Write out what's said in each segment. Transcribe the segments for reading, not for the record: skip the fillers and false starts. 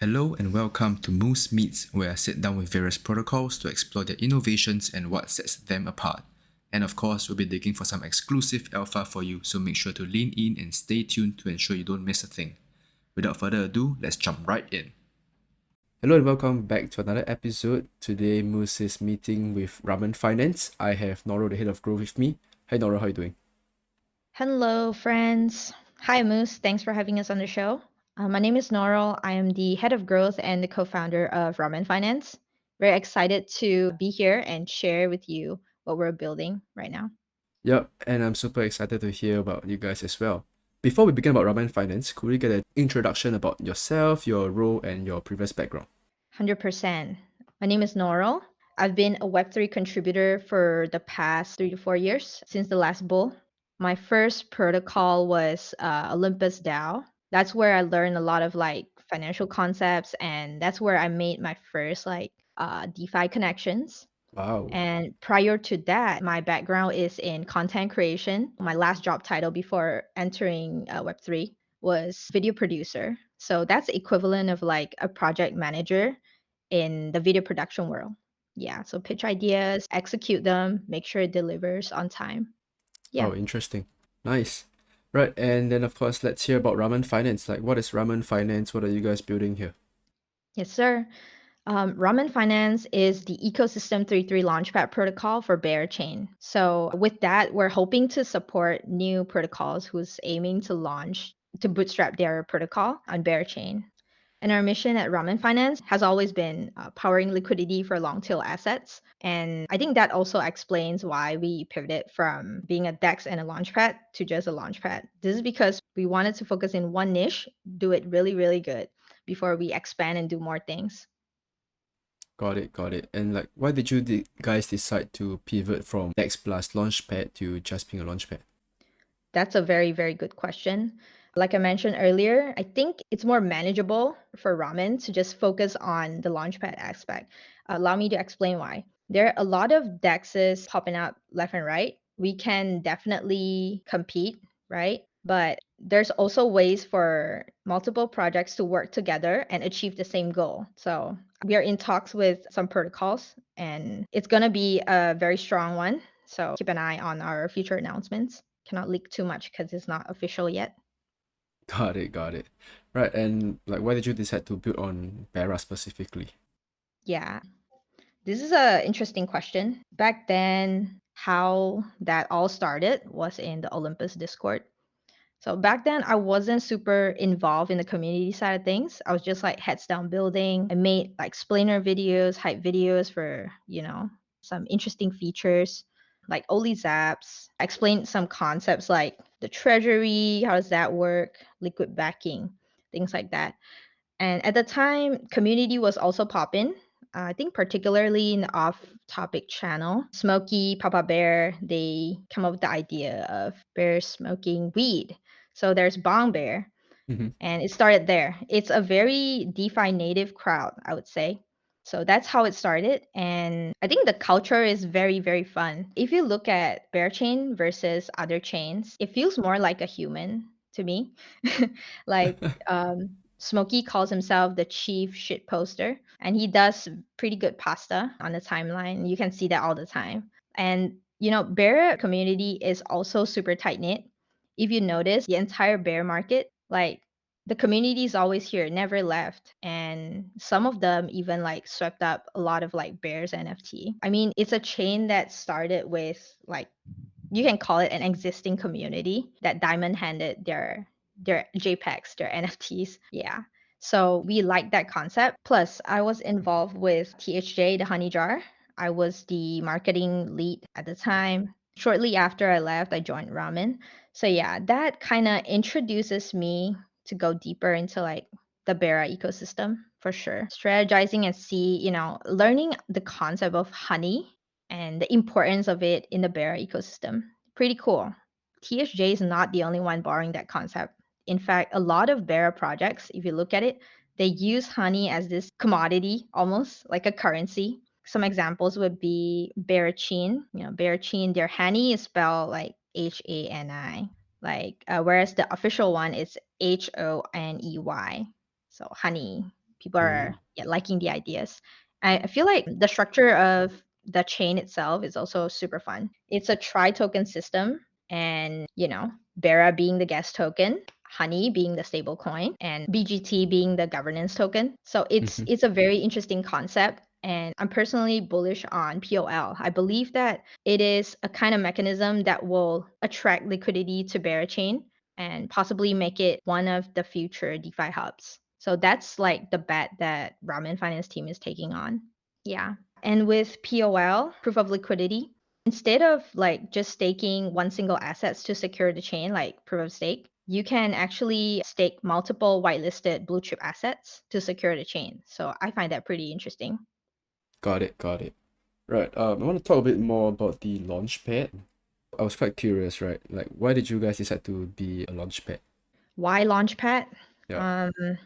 Hello and welcome to Moose Meets, where I sit down with various protocols to explore their innovations and what sets them apart. And of course, we'll be digging for some exclusive alpha for you, so make sure to lean in and stay tuned to ensure you don't miss a thing. Without further ado, let's jump right in. Hello and welcome back to another episode. Today, Moose is meeting with Ramen Finance. I have Noral, the head of growth, with me. Hi Noral, how are you doing? Hello, friends. Hi, Moose. Thanks for having us on the show. My name is Noral. I am the head of growth and the co-founder of Ramen Finance. Very excited to be here and share with you what we're building right now. Yep, and I'm super excited to hear about you guys as well. Before we begin about Ramen Finance, could we get an introduction about yourself, your role, and your previous background? 100%. My name is Noral. I've been a Web3 contributor for the past 3 to 4 years since the last bull. My first protocol was Olympus DAO. That's where I learned a lot of financial concepts, and that's where I made my first DeFi connections. Wow. And prior to that, my background is in content creation. My last job title before entering Web3 was video producer. So that's equivalent of like a project manager in the video production world. Yeah, so pitch ideas, execute them, make sure it delivers on time. Yeah. Oh, interesting. Nice. Right, and then of course, let's hear about Ramen Finance. Like, what is Ramen Finance? What are you guys building here? Yes, sir. Ramen Finance is the ecosystem 3.3 Launchpad protocol for Berachain. So with that, we're hoping to support new protocols who's aiming to launch to bootstrap their protocol on Berachain. And our mission at Ramen Finance has always been powering liquidity for long tail assets. And I think that also explains why we pivoted from being a DEX and a launchpad to just a launchpad. This is because we wanted to focus in one niche, do it really, really good before we expand and do more things. Got it, got it. And like, why did you guys decide to pivot from Dex plus Launchpad to just being a Launchpad? That's a very, very good question. Like I mentioned earlier, I think it's more manageable for ramen to just focus on the launchpad aspect. Allow me to explain why. There are a lot of DEXs popping up left and right. We can definitely compete, right? But there's also ways for multiple projects to work together and achieve the same goal. So we are in talks with some protocols, and it's going to be a very strong one. So keep an eye on our future announcements. Cannot leak too much because it's not official yet. Got it, got it. Right, and like, why did you decide to build on Bera specifically? Yeah, this is a interesting question. Back then, how that all started was in the Olympus Discord. So back then, I wasn't super involved in the community side of things. I was just like heads down building. I made like explainer videos, hype videos for, some interesting features like Oli Zaps. I explained some concepts like the treasury, how does that work, liquid backing, things like that. And at the time, community was also popping. I think particularly in the off-topic channel, Smokey, Papa Bear, they come up with the idea of bears smoking weed. So there's Bong Bear, Mm-hmm. and it started there. It's a very DeFi native crowd, I would say. So that's how it started. And I think the culture is very, very fun. If you look at Bear Chain versus other chains, it feels more like a human to me. like Smokey calls himself the chief shit poster, and he does pretty good pasta on the timeline. You can see that all the time. And bear community is also super tight knit. If you notice, the entire bear market, like the community is always here, never left. And some of them even like swept up a lot of like bears NFT. I mean, it's a chain that started with like you can call it an existing community that diamond handed their JPEGs, their NFTs. Yeah. So we like that concept. Plus, I was involved with THJ, the honey jar. I was the marketing lead at the time. Shortly after I left, I joined Ramen. So yeah, that kind of introduces me to go deeper into like the Bera ecosystem for sure. Strategizing and learning the concept of honey and the importance of it in the bear ecosystem. Pretty cool. THJ is not the only one borrowing that concept. In fact, a lot of bear projects, if you look at it, they use honey as this commodity, almost like a currency. Some examples would be Berachain. Berachain, their honey is spelled like HANI, whereas the official one is HONEY. So honey, people are liking the ideas. I feel like the structure of the chain itself is also super fun. It's a tri-token system, and Bera being the gas token, Honey being the stable coin, and BGT being the governance token. So Mm-hmm. it's a very interesting concept, and I'm personally bullish on POL. I believe that it is a kind of mechanism that will attract liquidity to Berachain and possibly make it one of the future DeFi hubs. So that's like the bet that Ramen Finance team is taking on. Yeah. And with POL, proof of liquidity, instead of like just staking one single assets to secure the chain, like proof of stake, you can actually stake multiple whitelisted blue chip assets to secure the chain. So I find that pretty interesting. Got it, got it. Right. I want to talk a bit more about the Launchpad. I was quite curious, right? Like, why did you guys decide to be a Launchpad? Why Launchpad? Yeah. Um,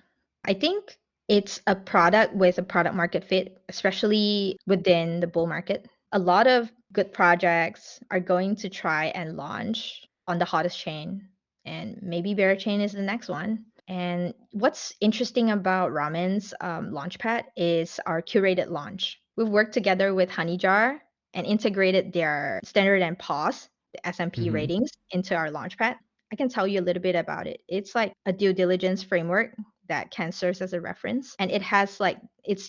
I think it's a product with a product market fit, especially within the bull market. A lot of good projects are going to try and launch on the hottest chain, and maybe Berachain is the next one. And what's interesting about Ramen's Launchpad is our curated launch. We've worked together with Honeyjar and integrated their standard and pause, the S&P Mm-hmm. ratings, into our Launchpad. I can tell you a little bit about it. It's like a due diligence framework that can serve as a reference, and it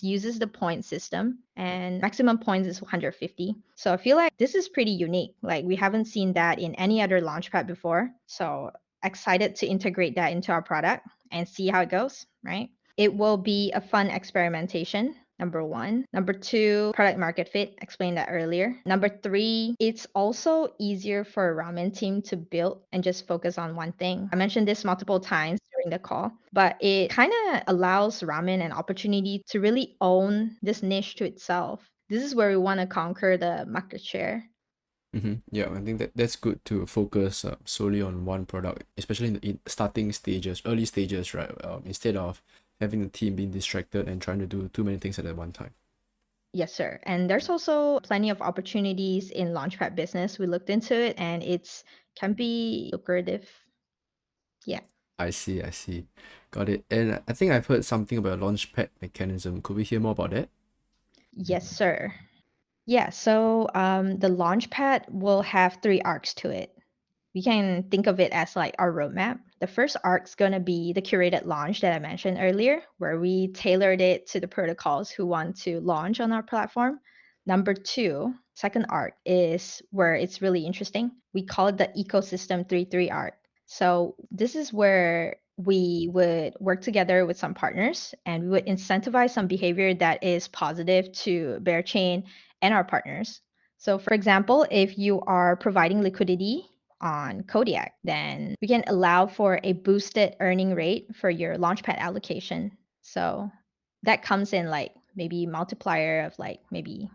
uses the point system, and maximum points is 150. So I feel like this is pretty unique. Like we haven't seen that in any other launchpad before. So excited to integrate that into our product and see how it goes, right? It will be a fun experimentation. Number one. Number two, product market fit. Explained that earlier. Number three, it's also easier for a ramen team to build and just focus on one thing. I mentioned this multiple times during the call, but it kind of allows ramen an opportunity to really own this niche to itself. This is where we want to conquer the market share. Mm-hmm. Yeah, I think that's good to focus solely on one product, especially in starting stages, early stages, right? Instead of having the team being distracted and trying to do too many things at one time. Yes, sir. And there's also plenty of opportunities in Launchpad business. We looked into it and it's can be lucrative. Yeah. I see, I see. Got it. And I think I've heard something about a launchpad mechanism. Could we hear more about that? Yes, sir. Yeah, so the Launchpad will have three arcs to it. We can think of it as like our roadmap. The first arc's going to be the curated launch that I mentioned earlier, where we tailored it to the protocols who want to launch on our platform. Number two, second arc is where it's really interesting. We call it the ecosystem 3-3 arc. So this is where we would work together with some partners and we would incentivize some behavior that is positive to Bearchain and our partners. So for example, if you are providing liquidity on Kodiak, then we can allow for a boosted earning rate for your Launchpad allocation. So that comes in like maybe multiplier of like maybe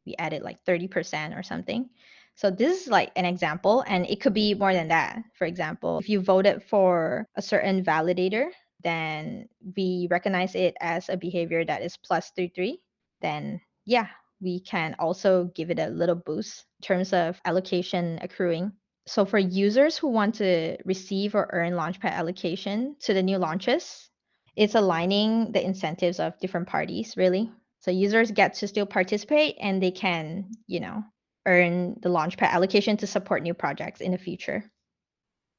we added like 30% or something. So this is like an example, and it could be more than that. For example, if you voted for a certain validator, then we recognize it as a behavior that is plus 3-3. Then yeah, we can also give it a little boost in terms of allocation accruing. So for users who want to receive or earn Launchpad allocation to the new launches, it's aligning the incentives of different parties, really. So users get to still participate and they can, earn the Launchpad allocation to support new projects in the future.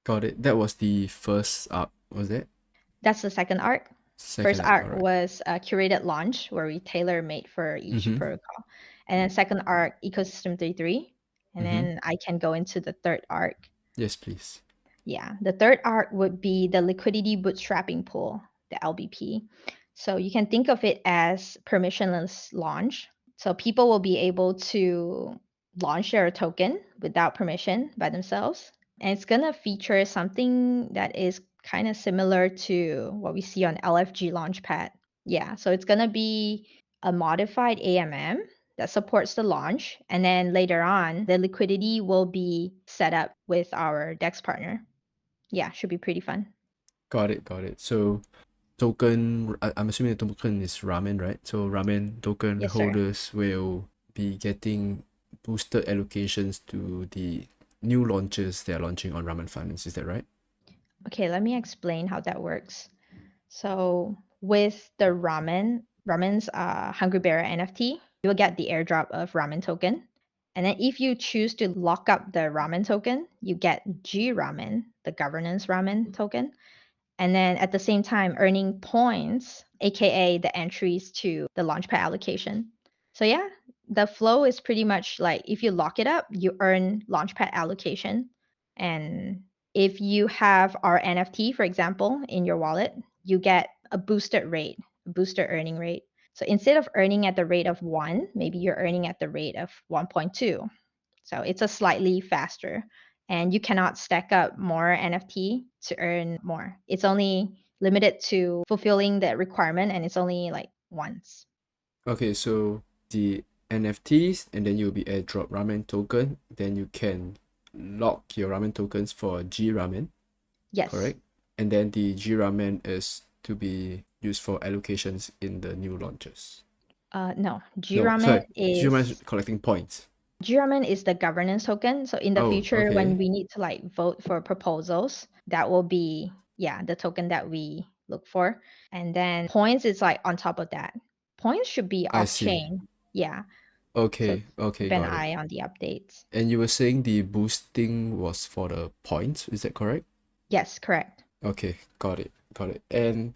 Got it. That was the first arc, was it? That's the second arc. First Second arc, arc all right. was a curated launch where we tailor made for each Mm-hmm. protocol. And then second arc, ecosystem 3-3. And Mm-hmm. then I can go into the third arc. Yes, please. Yeah, the third arc would be the liquidity bootstrapping pool, the LBP. So you can think of it as permissionless launch. So people will be able to launch their token without permission by themselves. And it's going to feature something that is kind of similar to what we see on LFG Launchpad. Yeah, so it's going to be a modified AMM that supports the launch. And then later on, the liquidity will be set up with our DEX partner. Yeah, should be pretty fun. Got it, got it. So token, I'm assuming the token is ramen, right? So ramen token Yes, sir. holders will be getting boosted allocations to the new launches they're launching on Ramen Finance. Is that right? Okay, let me explain how that works. So With the ramen's HungryBear NFT, you will get the airdrop of ramen token. And then if you choose to lock up the ramen token, you get G ramen, the governance ramen token. And then at the same time, earning points, aka the entries to the Launchpad allocation. So yeah, the flow is pretty much like if you lock it up, you earn Launchpad allocation. And if you have our NFT, for example, in your wallet, you get a boosted rate, a boosted earning rate. So instead of earning at the rate of 1, maybe you're earning at the rate of 1.2. So it's a slightly faster, and you cannot stack up more NFT to earn more. It's only limited to fulfilling that requirement, and it's only like once. Okay, so the NFTs, and then you'll be airdrop ramen token. Then you can lock your ramen tokens for G ramen, Yes. correct? And then the G ramen is to be used for allocations in the new launches. No, No, sorry, G ramen is collecting points. Giramen is the governance token. So in the Oh, future, when okay. we need to like vote for proposals, that will be, yeah, the token that we look for. And then points is like on top of that. Points should be I off see. chain. Yeah. So Okay, okay, keep an got it. eye on the updates. And you were saying the boosting was for the points, is that correct? Yes, correct. Okay, got it, got it. And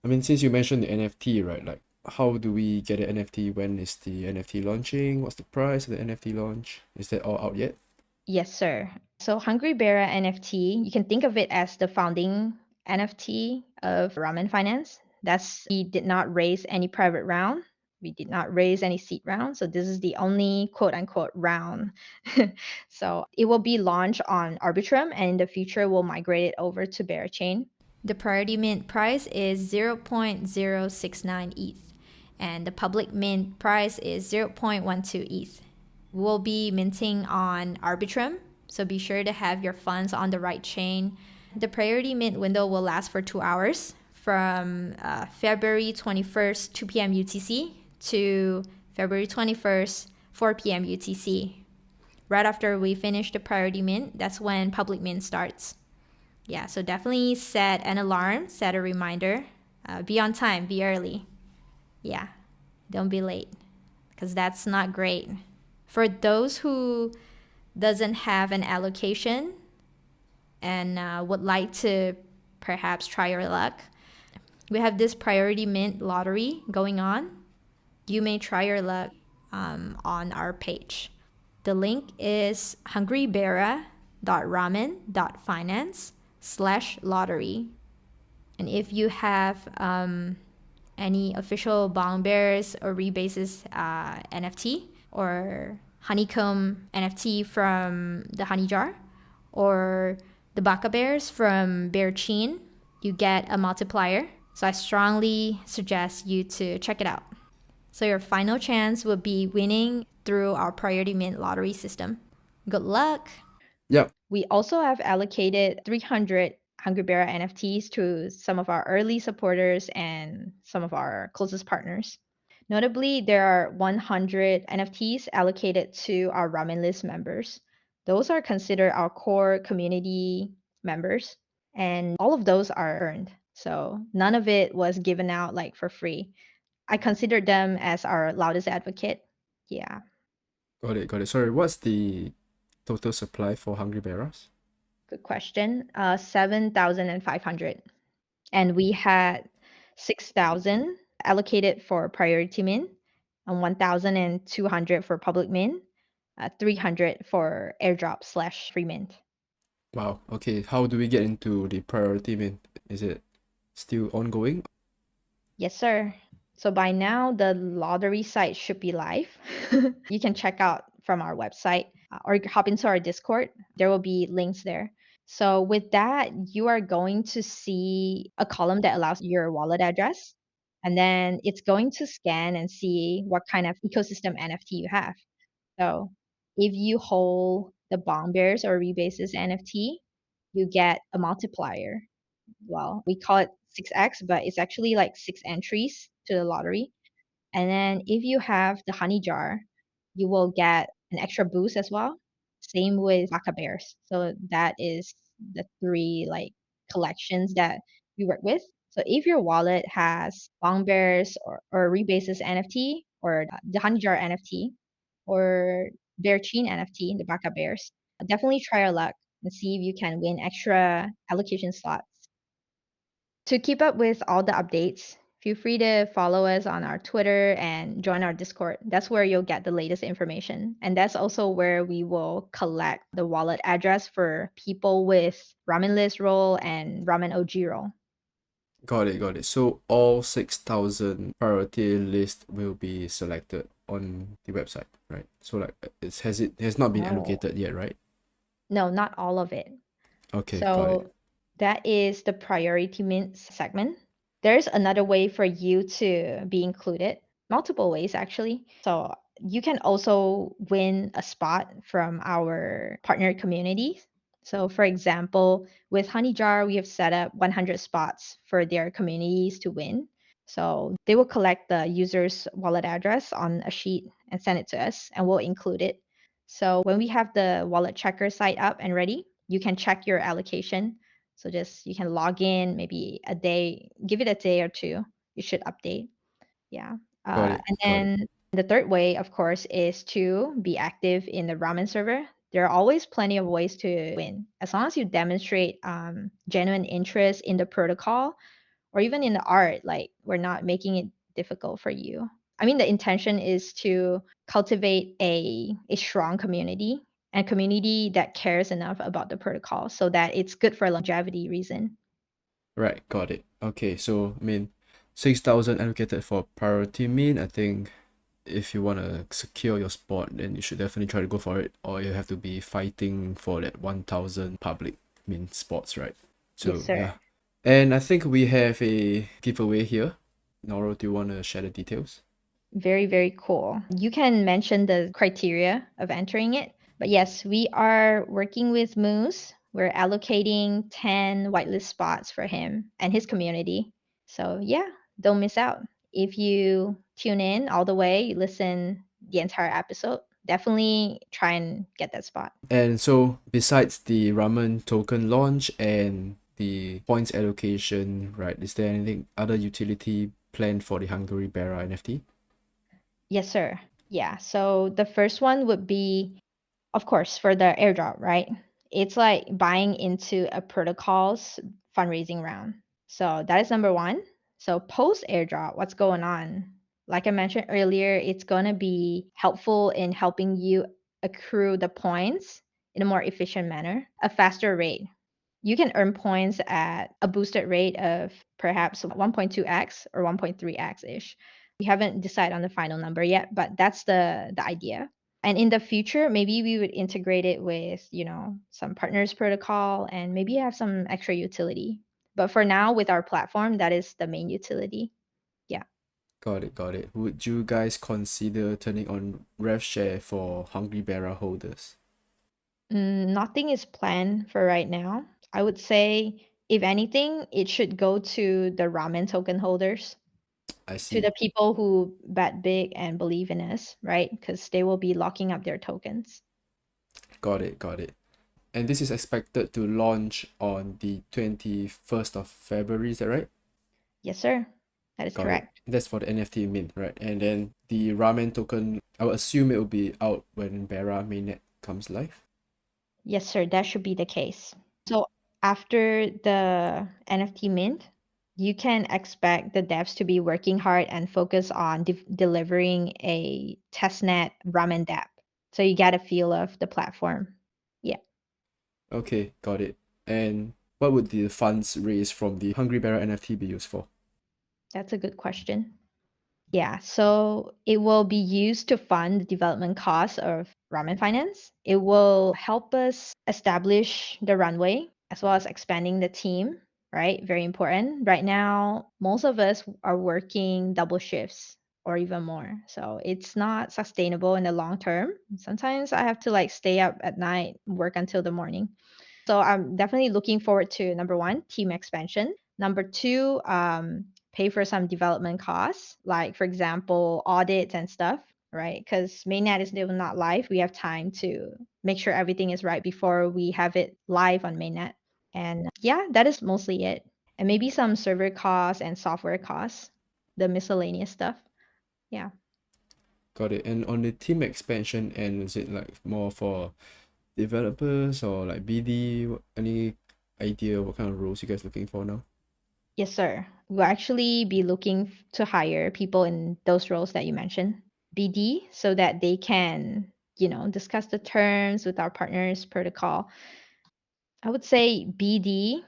I mean, since you mentioned the NFT, right? Like, how do we get an NFT? When is the NFT launching? What's the price of the NFT launch? Is that all out yet? Yes, sir. So HungryBera NFT, you can think of it as the founding NFT of Ramen Finance. We did not raise any private round. We did not raise any seed round. So this is the only quote unquote round. So it will be launched on Arbitrum, and in the future we'll migrate it over to Berachain. The priority mint price is 0.069 ETH, and the public mint price is 0.12 ETH. We'll be minting on Arbitrum, so be sure to have your funds on the right chain. The priority mint window will last for 2 hours from February 21st, 2 p.m. UTC to February 21st, 4 p.m. UTC. Right after we finish the priority mint, that's when public mint starts. Yeah, so definitely set an alarm, set a reminder. Be on time, be early. Yeah, don't be late, because that's not great. For those who doesn't have an allocation and would like to perhaps try your luck, we have this priority mint lottery going on. You may try your luck on our page. The link is hungrybera.ramen.finance/lottery. And if you have any official Bong Bears or Rebases NFT or Honeycomb NFT from the Honey Jar or the Baka Bears from Berachain, you get a multiplier. So I strongly suggest you to check it out. So your final chance will be winning through our priority mint lottery system. Good luck! Yep. We also have allocated 300 HungryBear NFTs to some of our early supporters and some of our closest partners. Notably, there are 100 NFTs allocated to our Ramen List members. Those are considered our core community members, and all of those are earned. So none of it was given out like for free. I consider them as our loudest advocate. Yeah, Got it, got it. Sorry, what's the total supply for Hungry Beras? good question. 7,500. And we had 6,000 allocated for priority min, and 1,200 for public min, 300 for airdrop slash free mint. Wow, okay. How do we get into the priority mint? Is it still ongoing? Yes, sir. So by now, the lottery site should be live. You can check out from our website or hop into our Discord. There will be links there. So with that, you are going to see a column that allows your wallet address. And then it's going to scan and see what kind of ecosystem NFT you have. So if you hold the Bong Bears or Rebases NFT, you get a multiplier. Well, we call it 6x, but it's actually like 6 entries to the lottery. And then if you have the honey jar, you will get an extra boost as well. Same with Baka Bears. So that is the three like collections that we work with. So if your wallet has Longbear's or Rebase's NFT or the HoneyJar NFT or Bearchain NFT, the Baka Bears, definitely try your luck and see if you can win extra allocation slots. To keep up with all the updates, feel free to follow us on our Twitter and join our Discord. That's where you'll get the latest information. And that's also where we will collect the wallet address for people with Ramen List role and Ramen OG role. Got it, got it. So all 6,000 priority list will be selected on the website, right? So like it has not been Oh. allocated yet, right? No, not all of it. Okay, got it. So that is the priority mint segment. There's another way for you to be included, multiple ways actually. So you can also win a spot from our partner communities. So for example, with HoneyJar, we have set up 100 spots for their communities to win. So they will collect the user's wallet address on a sheet and send it to us, and we'll include it. So when we have the wallet checker site up and ready, you can check your allocation. So just you can log in maybe a day, give it a day or two. You should update. Yeah. Got it, And got it. then the third way, of course, is to be active in the ramen server. There are always plenty of ways to win as long as you demonstrate genuine interest in the protocol or even in the art. Like we're not making it difficult for you. I mean, the intention is to cultivate a strong community and community that cares enough about the protocol so that it's good for longevity reason. Right, got it. Okay, so I mean 6,000 allocated for priority mint. I think if you want to secure your spot, then you should definitely try to go for it, or you have to be fighting for that 1,000 public mint spots, right? So Yes, sir. yeah. And I think we have a giveaway here. Noro, do you want to share the details? Very, very cool. You can mention the criteria of entering it. But yes, we are working with Moose. We're allocating 10 whitelist spots for him and his community. So yeah, don't miss out. If you tune in all the way, you listen the entire episode, definitely try and get that spot. And so besides the ramen token launch and the points allocation, right, is there anything other utility planned for the HungryBeras NFT? Yes, sir. Yeah. So the first one would be, of course, for the airdrop, right? It's like buying into a protocol's fundraising round. So that is number one. So post airdrop, what's going on? Like I mentioned earlier, it's going to be helpful in helping you accrue the points in a more efficient manner, a faster rate. You can earn points at a boosted rate of perhaps 1.2x or 1.3x ish. We haven't decided on the final number yet, but that's the idea. And in the future, maybe we would integrate it with, some partners protocol and maybe have some extra utility. But for now, with our platform, that is the main utility. Yeah. Got it, got it. Would you guys consider turning on rev share for HungryBeras holders? Nothing is planned for right now. I would say, if anything, it should go to the ramen token holders, I to see. the people who bet big and believe in us, right? Because they will be locking up their tokens. Got it, got it. And this is expected to launch on the 21st of February, is that right? Yes, sir. That is Got it. correct. That's for the NFT mint, right? And then the ramen token, I would assume it will be out when Bera mainnet comes live. Yes, sir. That should be the case. So after the NFT mint, you can expect the devs to be working hard and focus on delivering a testnet ramen dApp. So you get a feel of the platform. Yeah. Okay, got it. And what would the funds raised from the HungryBeras NFT be used for? That's a good question. Yeah, so it will be used to fund the development costs of Ramen Finance. It will help us establish the runway as well as expanding the team, right? Very important. Right now, most of us are working double shifts or even more. So it's not sustainable in the long term. Sometimes I have to like stay up at night, work until the morning. So I'm definitely looking forward to number one, team expansion. Number two, pay for some development costs, like for example, audits and stuff, right? Because mainnet is still not live. We have time to make sure everything is right before we have it live on mainnet. And yeah, that is mostly it. and maybe some server costs and software costs, the miscellaneous stuff. Yeah. Got it. And on the team expansion end, is it like more for developers or like BD? Any idea what kind of roles you guys looking for now? Yes, sir. We'll actually be looking to hire people in those roles that you mentioned, BD, so that they can, discuss the terms with our partners protocol. I would say BD,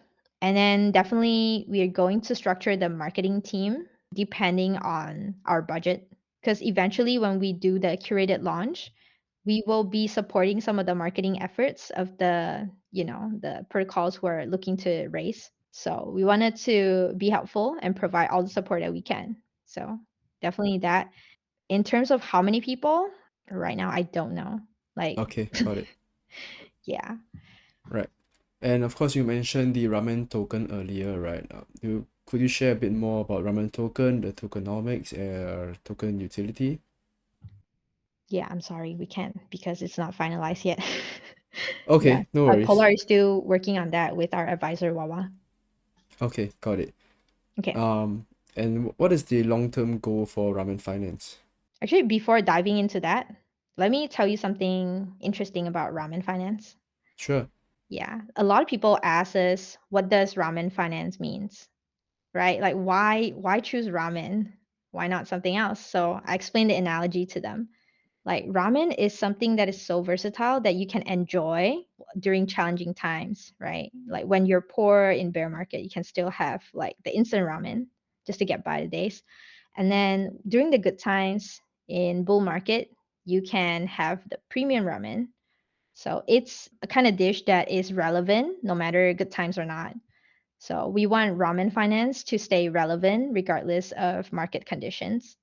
and then definitely we are going to structure the marketing team depending on our budget. Because eventually, when we do the curated launch, we will be supporting some of the marketing efforts of the protocols who are looking to raise. So we wanted to be helpful and provide all the support that we can. So definitely that. In terms of how many people, right now I don't know. Like, Okay, got it. yeah. Right. And of course, you mentioned the ramen token earlier, right? Could you share a bit more about ramen token, the tokenomics, or token utility? Yeah, I'm sorry, we can't because it's not finalized yet. Yeah, Okay, no worries. Polar is still working on that with our advisor Wawa. Okay, got it. Okay. And what is the long-term goal for Ramen Finance? Actually, before diving into that, let me tell you something interesting about ramen finance. Sure. Yeah, a lot of people ask us, what does ramen finance means, right? Like why choose ramen? Why not something else? So I explained the analogy to them. Like ramen is something that is so versatile that you can enjoy during challenging times, right? Like when you're poor in bear market, you can still have like the instant ramen just to get by the days. And then during the good times in bull market, you can have the premium ramen. So it's a kind of dish that is relevant no matter good times or not. So we want ramen finance to stay relevant regardless of market conditions.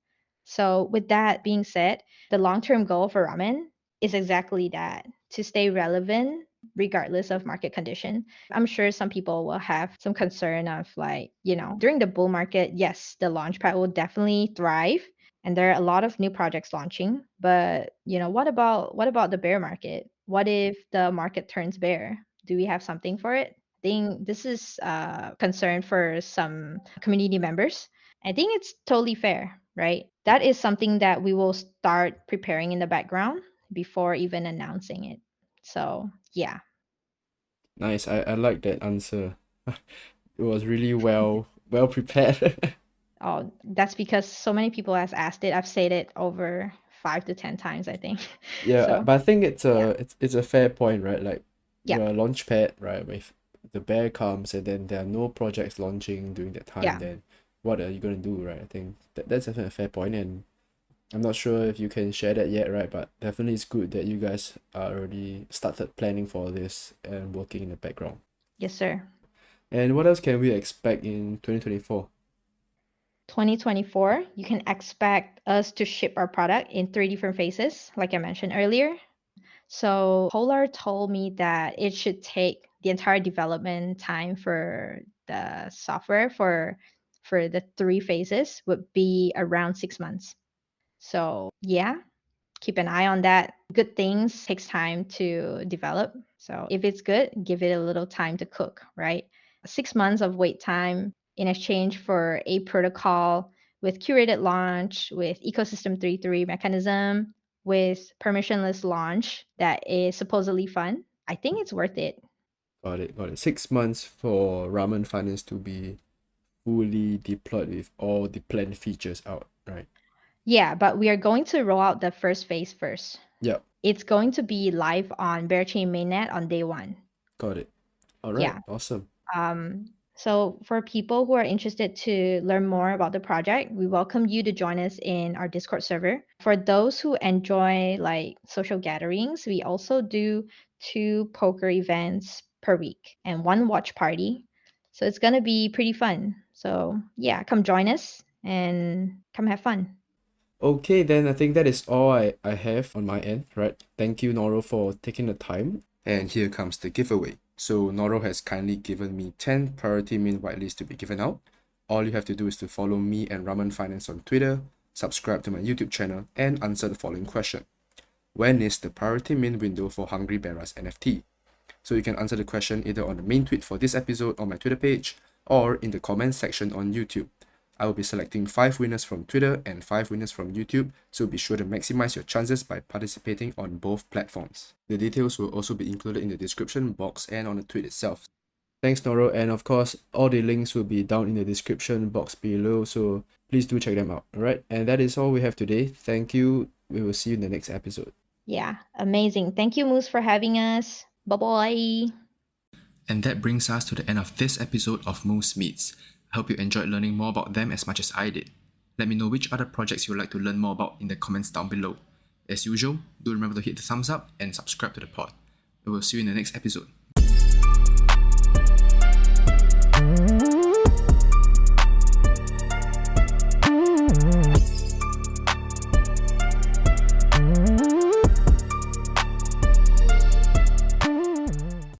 So with that being said, the long-term goal for ramen is exactly that, to stay relevant regardless of market condition. I'm sure some people will have some concern of like, during the bull market, yes, the Launchpad will definitely thrive and there are a lot of new projects launching, but what about the bear market? What if the market turns bear? Do we have something for it? Think this is a concern for some community members. I think it's totally fair, right? That is something that we will start preparing in the background before even announcing it. So, yeah. Nice. I like that answer. It was really well prepared. Oh, that's because so many people has asked it. I've said it over 5 to 10 times, I think. Yeah, So, but I think it's yeah. a fair point, right? Like Yeah. you're a launchpad, right? If the bear comes and then there are no projects launching during that time, Yeah. then what are you gonna do, right? I think that's definitely a fair point, and I'm not sure if you can share that yet, right? But definitely it's good that you guys are already started planning for this and working in the background. Yes, sir. And what else can we expect in 2024? 2024, you can expect us to ship our product in 3 different phases, like I mentioned earlier. So Polar told me that it should take the entire development time for the software for the 3 phases would be around 6 months. So yeah, keep an eye on that. Good things takes time to develop. So if it's good, give it a little time to cook, right? 6 months of wait time in exchange for a protocol with curated launch, with ecosystem 3.3 mechanism, with permissionless launch that is supposedly fun. I think it's worth it. Got it, got it. 6 months for Ramen Finance to be fully deployed with all the planned features out, right? Yeah, but we are going to roll out the first phase first. Yep, It's going to be live on Berachain mainnet on day one. got it. All right, Yeah. awesome. So for people who are interested to learn more about the project, we welcome you to join us in our Discord server. For those who enjoy like social gatherings, we also do 2 poker events per week and 1 watch party. So it's gonna be pretty fun. So yeah, come join us and come have fun. Okay, then I think that is all I have on my end, right? Thank you, Noro, for taking the time. And here comes the giveaway. So Noro has kindly given me 10 priority mint whitelists to be given out. All you have to do is to follow me and Ramen Finance on Twitter, subscribe to my YouTube channel, and answer the following question. When is the priority mint window for HungryBeras NFT? So you can answer the question either on the main tweet for this episode on my Twitter page, or in the comments section on YouTube. I will be selecting 5 winners from Twitter and 5 winners from YouTube, so be sure to maximize your chances by participating on both platforms. The details will also be included in the description box and on the tweet itself. Thanks, Noral, and of course, all the links will be down in the description box below, so please do check them out. Alright, and that is all we have today. Thank you. We will see you in the next episode. Yeah, amazing. Thank you, Moose, for having us. Bye-bye. And that brings us to the end of this episode of Moose Meets. I hope you enjoyed learning more about them as much as I did. Let me know which other projects you would like to learn more about in the comments down below. As usual, do remember to hit the thumbs up and subscribe to the pod. We will see you in the next episode.